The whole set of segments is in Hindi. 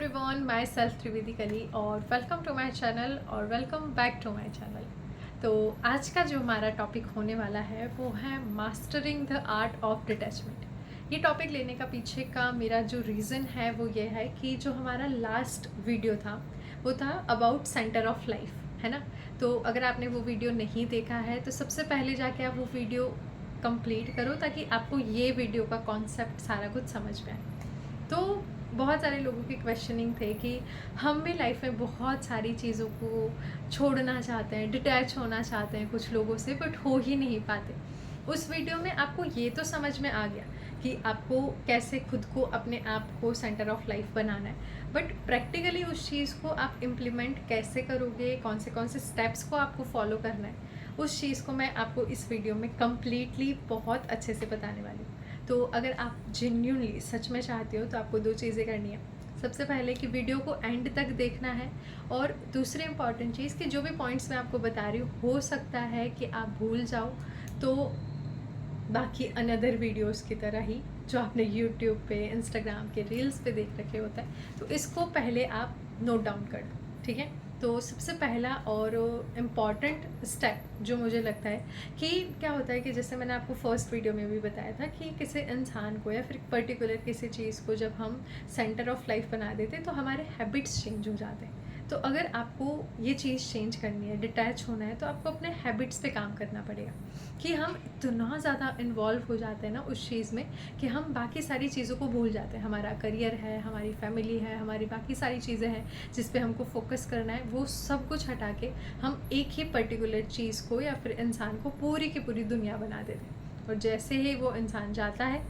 एवरीवन, माई सेल्फ त्रिवेदी कली और वेलकम टू माई चैनल और welcome back to my channel. तो आज का जो हमारा टॉपिक होने वाला है वो है mastering the art of detachment. ये टॉपिक लेने का पीछे का मेरा जो रीज़न है वो ये है कि जो हमारा लास्ट वीडियो था वो था अबाउट सेंटर ऑफ लाइफ, है ना। तो अगर आपने वो वीडियो नहीं देखा है तो सबसे पहले जाके आप वो वीडियो कंप्लीट करो ताकि आपको ये वीडियो का कॉन्सेप्ट सारा कुछ समझ में आए। तो बहुत सारे लोगों के क्वेश्चनिंग थे कि हम भी लाइफ में बहुत सारी चीज़ों को छोड़ना चाहते हैं, डिटैच होना चाहते हैं कुछ लोगों से, बट हो ही नहीं पाते। उस वीडियो में आपको ये तो समझ में आ गया कि आपको कैसे खुद को, अपने आप को सेंटर ऑफ लाइफ बनाना है, बट प्रैक्टिकली उस चीज़ को आप इम्प्लीमेंट कैसे करोगे, कौन से स्टेप्स को आपको फॉलो करना है, उस चीज़ को मैं आपको इस वीडियो में कम्प्लीटली बहुत अच्छे से बताने वाली हूँ। तो अगर आप जेन्युइनली सच में चाहते हो तो आपको दो चीज़ें करनी है। सबसे पहले कि वीडियो को एंड तक देखना है, और दूसरी इम्पॉर्टेंट चीज़ कि जो भी पॉइंट्स मैं आपको बता रही हूँ हो सकता है कि आप भूल जाओ, तो बाकी अनदर वीडियोस की तरह ही जो आपने यूट्यूब पे, इंस्टाग्राम के रील्स पे देख रखे होता है, तो इसको पहले आप नोट डाउन कर दो, ठीक है। तो सबसे पहला और इम्पॉर्टेंट स्टेप जो मुझे लगता है कि क्या होता है कि जैसे मैंने आपको फर्स्ट वीडियो में भी बताया था कि किसी इंसान को या फिर पर्टिकुलर किसी चीज़ को जब हम सेंटर ऑफ लाइफ बना देते तो हमारे हैबिट्स चेंज हो जाते हैं। तो अगर आपको ये चीज़ चेंज करनी है, डिटैच होना है, तो आपको अपने हैबिट्स पे काम करना पड़ेगा। कि हम इतना ज़्यादा इन्वॉल्व हो जाते हैं ना उस चीज़ में कि हम बाकी सारी चीज़ों को भूल जाते हैं। हमारा करियर है, हमारी फैमिली है, हमारी बाकी सारी चीज़ें हैं जिस पे हमको फोकस करना है, वो सब कुछ हटा के हम एक ही पर्टिकुलर चीज़ को या फिर इंसान को पूरी की पूरी दुनिया बना देते हैं। और जैसे ही वो इंसान जाता है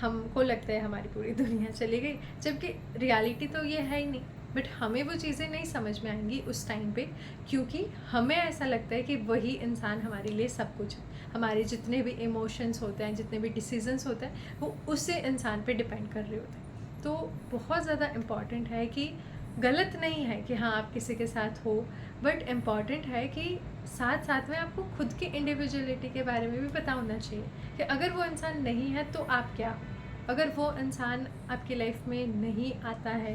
हमको लगता है हमारी पूरी दुनिया चली गई, जबकि रियलिटी तो ये है ही नहीं। बट हमें वो चीज़ें नहीं समझ में आएंगी उस टाइम पे, क्योंकि हमें ऐसा लगता है कि वही इंसान हमारे लिए सब कुछ है। हमारे जितने भी इमोशंस होते हैं, जितने भी डिसीजंस होते हैं, वो उसी इंसान पे डिपेंड कर रहे होते हैं। तो बहुत ज़्यादा इम्पॉर्टेंट है कि गलत नहीं है कि हाँ आप किसी के साथ हो, बट इम्पॉर्टेंट है कि साथ साथ में आपको खुद की इंडिविजुअलिटी के बारे में भी पता होना चाहिए कि अगर वो इंसान नहीं है तो आप क्या हो। अगर वो इंसान आपकी लाइफ में नहीं आता है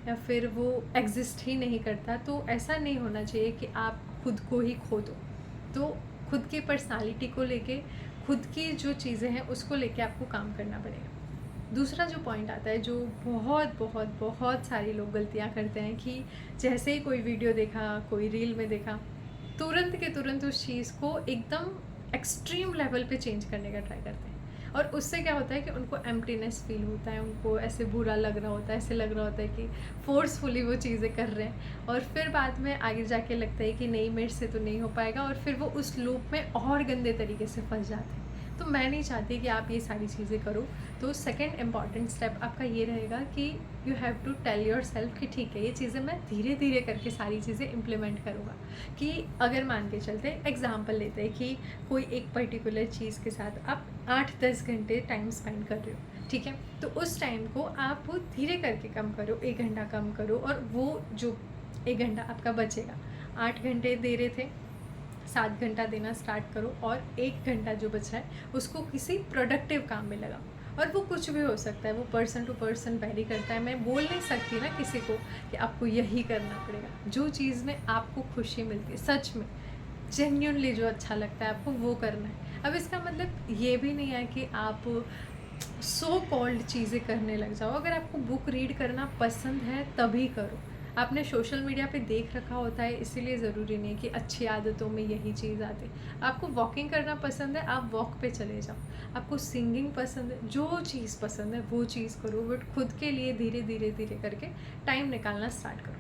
या फिर वो एग्जिस्ट ही नहीं करता, तो ऐसा नहीं होना चाहिए कि आप खुद को ही खो दो। तो खुद की पर्सनालिटी को लेके, खुद की जो चीज़ें हैं उसको लेके आपको काम करना पड़ेगा। दूसरा जो पॉइंट आता है, जो बहुत बहुत बहुत सारे लोग गलतियाँ करते हैं कि जैसे ही कोई वीडियो देखा, कोई रील में देखा, तुरंत के तुरंत उस चीज़ को एकदम एक्सट्रीम लेवल पे चेंज करने का ट्राई करते हैं। और उससे क्या होता है कि उनको एम्प्टीनेस फील होता है, उनको ऐसे बुरा लग रहा होता है, ऐसे लग रहा होता है कि फोर्सफुली वो चीज़ें कर रहे हैं, और फिर बाद में आगे जाके लगता है कि नहीं मेरे से तो नहीं हो पाएगा, और फिर वो उस लूप में और गंदे तरीके से फंस जाते हैं। तो मैं नहीं चाहती कि आप ये सारी चीज़ें करो। तो सेकंड इम्पॉर्टेंट स्टेप आपका ये रहेगा कि you have to tell yourself कि ठीक है, ये चीज़ें मैं धीरे धीरे करके सारी चीज़ें इम्प्लीमेंट करूँगा। कि अगर मान के चलते एग्जांपल लेते हैं कि कोई एक पर्टिकुलर चीज़ के साथ आप 8-10 घंटे टाइम स्पेंड कर रहे हो, ठीक है। तो उस टाइम को आप धीरे करके कम करो, 1 घंटा कम करो, और वो जो 1 घंटा आपका बचेगा, 8 घंटे दे रहे थे, 7 घंटा देना स्टार्ट करो, और 1 घंटा जो बचा है उसको किसी प्रोडक्टिव काम में लगाओ। और वो कुछ भी हो सकता है, वो पर्सन टू पर्सन वेरी करता है। मैं बोल नहीं सकती ना किसी को कि आपको यही करना पड़ेगा। जो चीज़ में आपको खुशी मिलती है, सच में जेन्युइनली जो अच्छा लगता है आपको, वो करना है। अब इसका मतलब ये भी नहीं है कि आप सो कॉल्ड चीज़ें करने लग जाओ। अगर आपको बुक रीड करना पसंद है तभी करो। आपने सोशल मीडिया पे देख रखा होता है, इसीलिए ज़रूरी नहीं कि अच्छी आदतों में यही चीज़ आती है। आपको वॉकिंग करना पसंद है, आप वॉक पे चले जाओ। आपको सिंगिंग पसंद है, जो चीज़ पसंद है वो चीज़ करो, बट खुद के लिए धीरे धीरे धीरे करके टाइम निकालना स्टार्ट करो।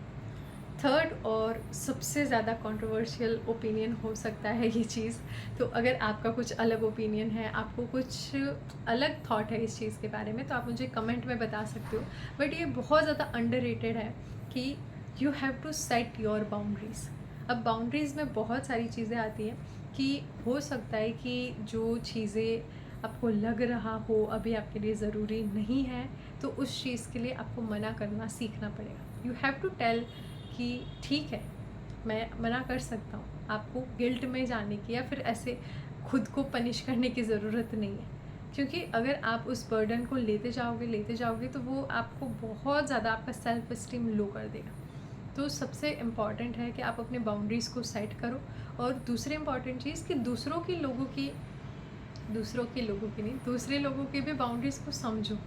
थर्ड और सबसे ज़्यादा कंट्रोवर्शियल ओपिनियन हो सकता है ये चीज़, तो अगर आपका कुछ अलग ओपिनियन है, आपको कुछ अलग थॉट है इस चीज़ के बारे में, तो आप मुझे कमेंट में बता सकते हो। बट ये बहुत ज़्यादा अंडररेटेड है कि you have to set your boundaries. अब बाउंड्रीज़ में बहुत सारी चीज़ें आती हैं कि हो सकता है कि जो चीज़ें आपको लग रहा हो अभी आपके लिए ज़रूरी नहीं है, तो उस चीज़ के लिए आपको मना करना सीखना पड़ेगा। यू हैव टू टेल कि ठीक है, मैं मना कर सकता हूँ। आपको गिल्ट में जाने की या फिर ऐसे खुद को पनिश करने की ज़रूरत नहीं है। क्योंकि अगर आप उस बर्डन को लेते जाओगे तो वो आपको बहुत ज़्यादा आपका सेल्फ इस्टीम लो कर देगा। तो सबसे इम्पॉर्टेंट है कि आप अपने बाउंड्रीज़ को सेट करो। और दूसरी इम्पॉर्टेंट चीज़ कि दूसरे लोगों की भी बाउंड्रीज़ को समझो।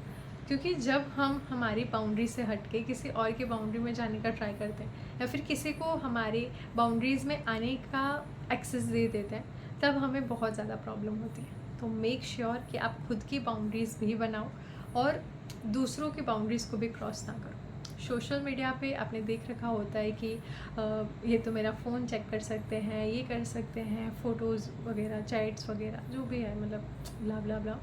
क्योंकि जब हम हमारी बाउंड्री से हट के किसी और की बाउंड्री में जाने का ट्राई करते हैं या फिर किसी को हमारी बाउंड्रीज़ में आने का एक्सेस दे देते हैं, तब हमें बहुत ज़्यादा प्रॉब्लम होती है। तो मेक श्योर कि आप खुद की बाउंड्रीज़ भी बनाओ और दूसरों की बाउंड्रीज़ को भी क्रॉस ना करो। सोशल मीडिया पे आपने देख रखा होता है कि ये तो मेरा फ़ोन चेक कर सकते हैं, ये कर सकते हैं, फ़ोटोज़ वगैरह, चैट्स वगैरह जो भी है, मतलब ब्ला ब्ला ब्ला।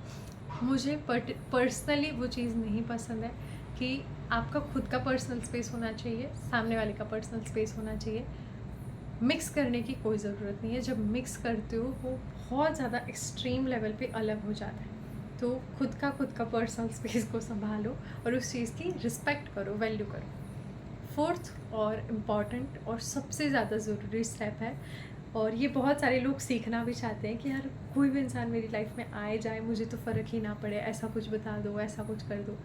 मुझे पर्सनली वो चीज़ नहीं पसंद है कि आपका खुद का पर्सनल स्पेस होना चाहिए, सामने वाले का पर्सनल स्पेस होना चाहिए। मिक्स करने की कोई ज़रूरत नहीं है। जब मिक्स करते हो वो बहुत ज़्यादा एक्सट्रीम लेवल पे अलग हो जाता है। तो खुद का पर्सनल स्पेस को संभालो और उस चीज़ की रिस्पेक्ट करो, वैल्यू करो। फोर्थ और इम्पॉर्टेंट और सबसे ज़्यादा ज़रूरी स्टेप है, और ये बहुत सारे लोग सीखना भी चाहते हैं कि यार कोई भी इंसान मेरी लाइफ में आए जाए मुझे तो फ़र्क ही ना पड़े, ऐसा कुछ बता दो, ऐसा कुछ कर दो।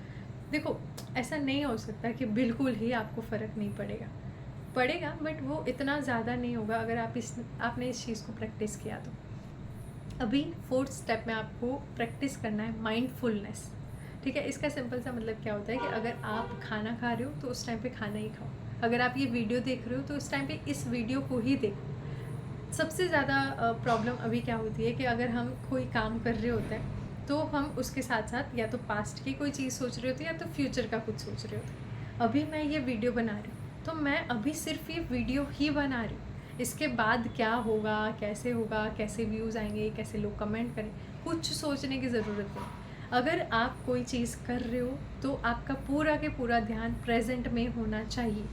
देखो, ऐसा नहीं हो सकता कि बिल्कुल ही आपको फ़र्क नहीं पड़ेगा, बट वो इतना ज़्यादा नहीं होगा अगर आपने इस चीज़ को प्रैक्टिस किया तो। अभी फोर्थ स्टेप में आपको प्रैक्टिस करना है माइंडफुलनेस। ठीक है, इसका सिंपल सा मतलब क्या होता है कि अगर आप खाना खा रहे हो तो उस टाइम पे खाना ही खाओ। अगर आप ये वीडियो देख रहे हो तो उस टाइम पे इस वीडियो को ही देखो। सबसे ज़्यादा प्रॉब्लम अभी क्या होती है कि अगर हम कोई काम कर रहे होते हैं तो हम उसके साथ साथ या तो पास्ट की कोई चीज़ सोच रहे होते हैं या तो फ्यूचर का कुछ सोच रहे होते हैं। अभी मैं ये वीडियो बना रही हूँ तो मैं अभी सिर्फ ये वीडियो ही बना रही हूँ, इसके बाद क्या होगा, कैसे व्यूज़ आएंगे, कैसे लोग कमेंट करें, कुछ सोचने की ज़रूरत नहीं। अगर आप कोई चीज़ कर रहे हो तो आपका पूरा के पूरा ध्यान प्रेजेंट में होना चाहिए।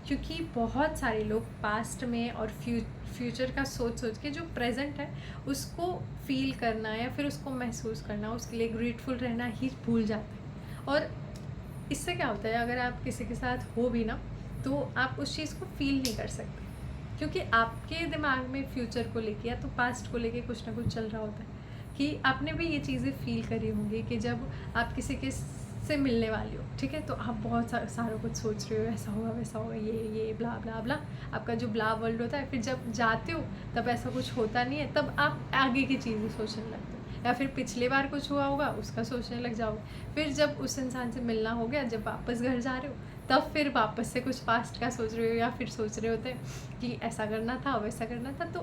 क्योंकि बहुत सारे लोग पास्ट में और फ्यूचर का सोच के जो प्रेजेंट है उसको फील करना या फिर उसको महसूस करना, उसके लिए ग्रेटफुल रहना ही भूल जाते हैं। और इससे क्या होता है, अगर आप किसी के साथ हो भी ना तो आप उस चीज़ को फील नहीं कर सकते, क्योंकि आपके दिमाग में फ्यूचर को लेके या तो पास्ट को लेके कुछ ना कुछ चल रहा होता है। कि आपने भी ये चीज़ें फील करी होंगी कि जब आप किसी के से मिलने वाली हो, ठीक है, तो आप बहुत सारा कुछ सोच रहे हो, ऐसा होगा वैसा होगा, ये ब्ला ब्ला ब्ला, आपका जो ब्ला वर्ल्ड होता है। फिर जब जाते हो तब ऐसा कुछ होता नहीं है, तब आप आगे की चीज़ें सोचने लगते हो, या फिर पिछले बार कुछ हुआ होगा उसका सोचने लग जाओगे। फिर जब उस इंसान से मिलना हो गया, जब वापस घर जा रहे हो तब फिर वापस से कुछ पास्ट का सोच रहे हो, या फिर सोच रहे होते हैं कि ऐसा करना था वैसा करना था। तो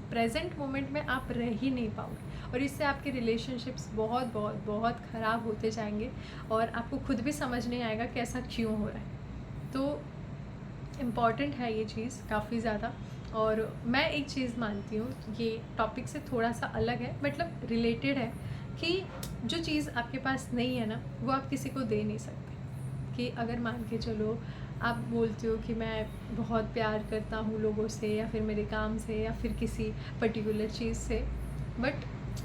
प्रेजेंट मोमेंट में आप रह ही नहीं पाओगे और इससे आपके रिलेशनशिप्स बहुत बहुत बहुत ख़राब होते जाएंगे और आपको खुद भी समझ नहीं आएगा कि ऐसा क्यों हो रहा है। तो इम्पॉर्टेंट है ये चीज़ काफ़ी ज़्यादा। और मैं एक चीज़ मानती हूँ, ये टॉपिक से थोड़ा सा अलग है, मतलब रिलेटेड है, कि जो चीज़ आपके पास नहीं है ना वो आप किसी को दे नहीं सकते। कि अगर मान के चलो आप बोलते हो कि मैं बहुत प्यार करता हूँ लोगों से या फिर मेरे काम से या फिर किसी पर्टिकुलर चीज़ से, बट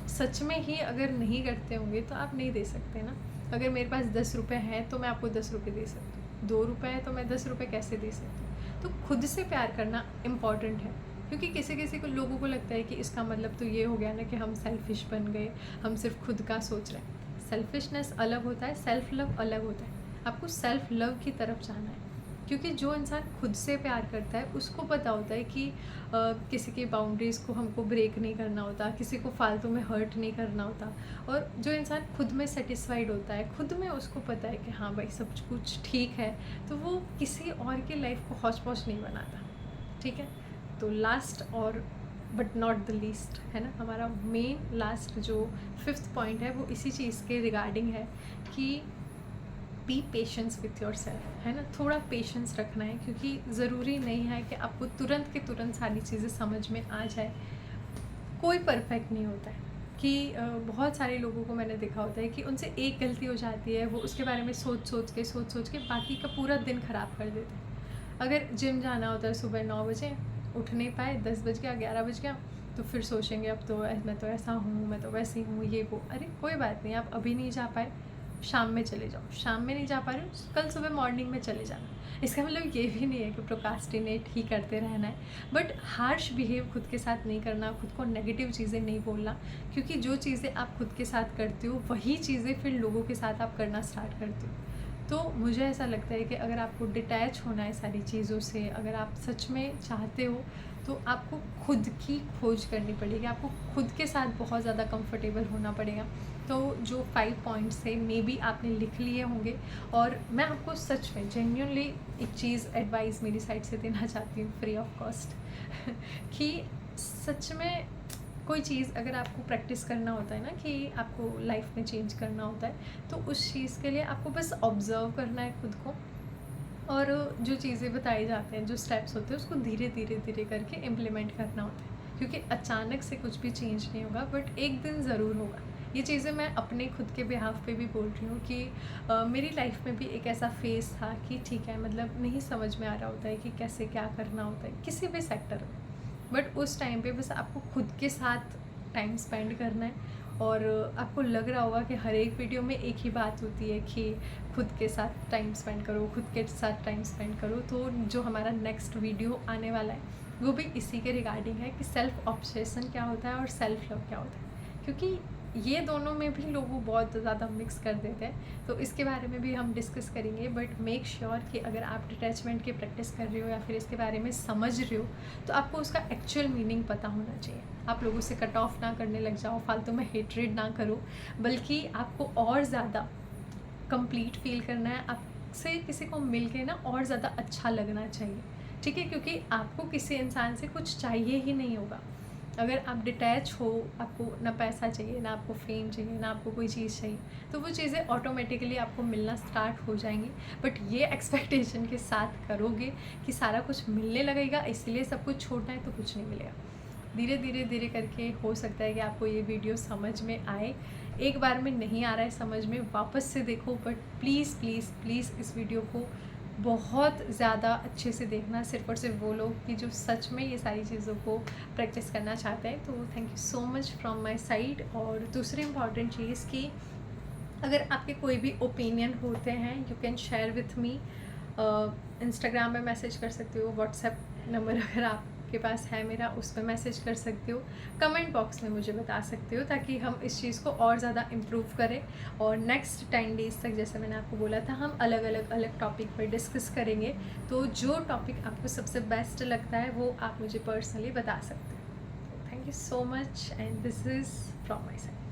सच में ही अगर नहीं करते होंगे तो आप नहीं दे सकते ना। अगर मेरे पास 10 रुपये हैं तो मैं आपको 10 रुपये दे सकती हूँ, 2 रुपये है तो मैं 10 रुपये कैसे दे सकती हूँ। तो खुद से प्यार करना इम्पॉर्टेंट है, क्योंकि किसी को लोगों को लगता है कि इसका मतलब तो ये हो गया ना कि हम सेल्फिश बन गए, हम सिर्फ खुद का सोच रहे हैं। सेल्फिशनेस अलग होता है, सेल्फ लव अलग होता है। आपको सेल्फ लव की तरफ जाना है, क्योंकि जो इंसान खुद से प्यार करता है उसको पता होता है कि किसी की बाउंड्रीज़ को हमको ब्रेक नहीं करना होता, किसी को फालतू में हर्ट नहीं करना होता। और जो इंसान खुद में सेटिस्फाइड होता है, खुद में उसको पता है कि हाँ भाई सब कुछ ठीक है, तो वो किसी और की लाइफ को हौच पौच नहीं बनाता। ठीक है, तो लास्ट और बट नॉट द लीस्ट है ना, हमारा मेन लास्ट जो 5th पॉइंट है वो इसी चीज़ के रिगार्डिंग है कि B patience with your self, है ना। थोड़ा पेशेंस रखना है, क्योंकि ज़रूरी नहीं है कि आपको तुरंत के तुरंत सारी चीज़ें समझ में आ जाए। कोई परफेक्ट नहीं होता है। कि बहुत सारे लोगों को मैंने देखा होता है कि उनसे एक गलती हो जाती है, वो उसके बारे में सोच के बाकी का पूरा दिन ख़राब कर देते हैं। अगर जिम जाना होता है सुबह 9 बजे, उठ नहीं पाए, 10 बज गया, 11 बज गया, तो फिर सोचेंगे अब तो मैं तो ऐसा हूँ, मैं तो वैसी हूँ, ये वो। अरे कोई बात नहीं, आप अभी नहीं जा पाए, शाम में चले जाओ, शाम में नहीं जा पा रहे हो कल सुबह मॉर्निंग में चले जाना। इसका मतलब ये भी नहीं है कि प्रोकास्टिनेट ही करते रहना है, बट हार्श बिहेव खुद के साथ नहीं करना, खुद को नेगेटिव चीज़ें नहीं बोलना, क्योंकि जो चीज़ें आप खुद के साथ करते हो वही चीज़ें फिर लोगों के साथ आप करना स्टार्ट करते हो। तो मुझे ऐसा लगता है कि अगर आपको डिटैच होना है सारी चीज़ों से, अगर आप सच में चाहते हो, तो आपको खुद की खोज करनी पड़ेगी, आपको खुद के साथ बहुत ज़्यादा कंफर्टेबल होना पड़ेगा। तो जो 5 पॉइंट्स थे मे बी आपने लिख लिए होंगे, और मैं आपको सच में जेन्युइनली एक चीज़ एडवाइस मेरी साइड से देना चाहती हूँ फ्री ऑफ कॉस्ट कि सच में कोई चीज़ अगर आपको प्रैक्टिस करना होता है ना, कि आपको लाइफ में चेंज करना होता है, तो उस चीज़ के लिए आपको बस ऑब्ज़र्व करना है खुद को, और जो चीज़ें बताई जाते हैं, जो स्टेप्स होते हैं, उसको धीरे धीरे धीरे करके इम्प्लीमेंट करना होता है, क्योंकि अचानक से कुछ भी चेंज नहीं होगा, बट एक दिन ज़रूर होगा। ये चीज़ें मैं अपने खुद के बिहाफ पे भी बोल रही हूँ कि मेरी लाइफ में भी एक ऐसा फेज़ था कि ठीक है, मतलब नहीं समझ में आ रहा होता है कि कैसे क्या करना होता है किसी भी सेक्टर में, बट उस टाइम पे बस आपको खुद के साथ टाइम स्पेंड करना है। और आपको लग रहा होगा कि हर एक वीडियो में एक ही बात होती है कि खुद के साथ टाइम स्पेंड करो, खुद के साथ टाइम स्पेंड करो। तो जो हमारा नेक्स्ट वीडियो आने वाला है वो भी इसी के रिगार्डिंग है कि सेल्फ ऑब्सेशन क्या होता है और सेल्फ लव क्या होता है, क्योंकि ये दोनों में भी लोग बहुत ज़्यादा मिक्स कर देते हैं। तो इसके बारे में भी हम डिस्कस करेंगे, बट मेक श्योर कि अगर आप डिटैचमेंट की प्रैक्टिस कर रहे हो या फिर इसके बारे में समझ रहे हो, तो आपको उसका एक्चुअल मीनिंग पता होना चाहिए। आप लोगों से कट ऑफ ना करने लग जाओ, फालतू में हेट्रेड ना करो, बल्कि आपको और ज़्यादा कंप्लीट फील करना है, आपसे किसी को मिल के ना और ज़्यादा अच्छा लगना चाहिए, ठीक है, क्योंकि आपको किसी इंसान से कुछ चाहिए ही नहीं होगा। अगर आप डिटैच हो, आपको ना पैसा चाहिए, ना आपको फेम चाहिए, ना आपको कोई चीज़ चाहिए, तो वो चीज़ें ऑटोमेटिकली आपको मिलना स्टार्ट हो जाएंगी। बट ये एक्सपेक्टेशन के साथ करोगे कि सारा कुछ मिलने लगेगा इसलिए सब कुछ छोड़ना है, तो कुछ नहीं मिलेगा। धीरे धीरे धीरे करके हो सकता है कि आपको ये वीडियो समझ में आए। एक बार में नहीं आ रहा है समझ में, वापस से देखो, बट प्लीज़ प्लीज़ प्लीज़ इस वीडियो को बहुत ज़्यादा अच्छे से देखना, सिर्फ और सिर्फ वो लोग कि जो सच में ये सारी चीज़ों को प्रैक्टिस करना चाहते हैं। तो thank you so much from my side. और दूसरी इम्पॉर्टेंट चीज़ कि अगर आपके कोई भी ओपिनियन होते हैं, you can share with me. Instagram में मैसेज कर सकते हो, व्हाट्सएप नंबर अगर आपके पास है मेरा, उस पर मैसेज कर सकते हो, कमेंट बॉक्स में मुझे बता सकते हो, ताकि हम इस चीज़ को और ज़्यादा इम्प्रूव करें। और नेक्स्ट 10 डेज़ तक, जैसे मैंने आपको बोला था, हम अलग अलग टॉपिक पर डिस्कस करेंगे। तो जो टॉपिक आपको सबसे बेस्ट लगता है वो आप मुझे पर्सनली बता सकते हो। Thank you so much, and this is from my side.